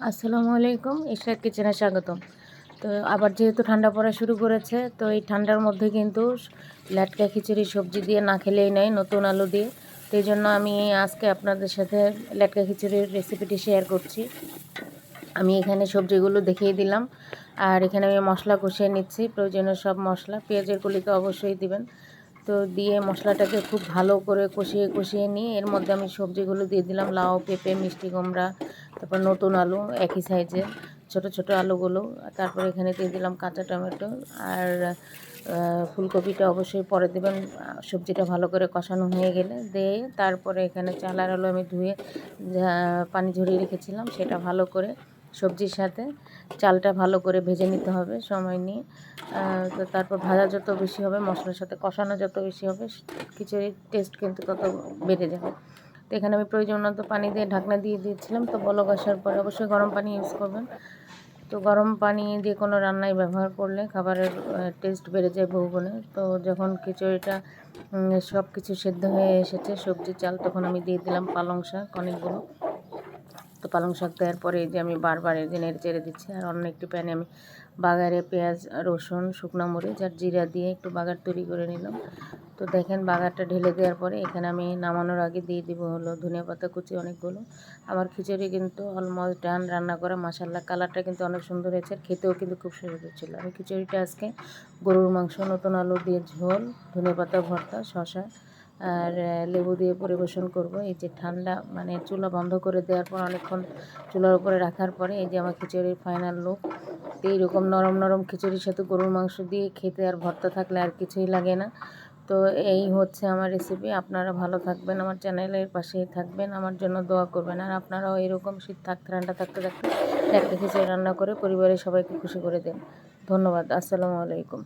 আসসালামু আলাইকুম, ইশরাত কিচেনে স্বাগতম। তো আবার যেহেতু ঠান্ডা পড়া শুরু করেছে, তো এই ঠান্ডার মধ্যে কিন্তু ল্যাটকা খিচুড়ি সবজি দিয়ে না খেলেই নয়, নতুন আলু দিয়ে। তো এই জন্য আমি আজকে আপনাদের সাথে ল্যাটকা খিচুড়ির রেসিপিটি শেয়ার করছি। আমি এখানে সবজিগুলো দেখিয়ে দিলাম, আর এখানে আমি মশলা কষিয়ে নিচ্ছি। প্রয়োজনীয় সব মশলা, পেঁয়াজের কলি তো অবশ্যই দিবেন। তো দিয়ে মশলাটাকে খুব ভালো করে কষিয়ে কষিয়ে নিয়ে এর মধ্যে আমি সবজিগুলো দিয়ে দিলাম, লাউ, পেঁপে, মিষ্টি কুমড়া, তারপর নতুন আলু একই সাইজের ছোট ছোট আলুগুলো। তারপর এখানে দিয়ে দিলাম কাঁচা টমেটো, আর ফুলকপিটা অবশ্যই পরে দেবেন। সবজিটা ভালো করে কষানো হয়ে গেলে দিয়ে তারপরে এখানে চাল আর আলু আমি ধুয়ে পানি ঝরিয়ে রেখেছিলাম, সেটা ভালো করে সবজির সাথে চালটা ভালো করে ভেজে নিতে হবে সময় নিয়ে। তো তারপর ভাজা যত বেশি হবে, মশলার সাথে কষানো যত বেশি হবে, খিচুড়ির টেস্ট কিন্তু তত বেড়ে যাবে। তো এখানে আমি প্রয়োজন মতো পানি দিয়ে ঢাকনা দিয়ে দিয়েছিলাম। তো বলক আসার পরে অবশ্যই গরম পানি ইউজ করবেন। তো গরম পানি দিয়ে কোনো রান্নায় ব্যবহার করলে খাবারের টেস্ট বেড়ে যায় বহুগুণে। তো যখন খিচুড়িটা সব কিছু সেদ্ধ হয়ে এসেছে, সবজি চাল, তখন আমি দিয়ে দিলাম পালং শাক অনেকগুলো। তো পালং শাক দেওয়ার পরে এই যে আমি বারবার এই যে নেড়ে চেড়ে দিচ্ছি। আর অন্য একটি প্যানে আমি বাগারে পেঁয়াজ, রসুন, শুকনো মরিচ আর জিরা দিয়ে একটু বাগার তৈরি করে নিলাম। তো দেখেন বাগারটা ঢেলে দেওয়ার পরে এখানে আমি নামানোর আগে দিয়ে দিব হলো ধনিয়া পাতা কুচি অনেকগুলো। আমার খিচুড়ি কিন্তু অলমোস্ট ডান রান্না করা। মাশাআল্লাহ, কালারটা কিন্তু অনেক সুন্দর হয়েছে, আর খেতেও কিন্তু খুব সুন্দর ছিল। আমি খিচুড়িটা আজকে গরুর মাংস, নতুন আলু দিয়ে ঝোল, ধনিয়া পাতা ভর্তা, শসা আর লেবু দিয়ে পরিবেশন করব। এই যে ঠান্ডা মানে চুলা বন্ধ করে দেওয়ার পর অনেকক্ষণ চুলার উপরে রাখার পরে এই যে আমার খিচুড়ির ফাইনাল লুক। তো এইরকম নরম নরম খিচুড়ির সাথে গরুর মাংস দিয়ে খেতে আর ভর্তা থাকলে আর কিছুই লাগে না। তো এই হচ্ছে আমার রেসিপি। আপনারা ভালো থাকবেন, আমার চ্যানেলের পাশেই থাকবেন, আমার জন্য দোয়া করবেন। আর আপনারাও এরকম শীত ঠান্ডা থাকতে থাকতে একটা খিচুড়ি রান্না করে পরিবারের সবাইকে খুশি করে দেন। ধন্যবাদ। আসসালামু আলাইকুম।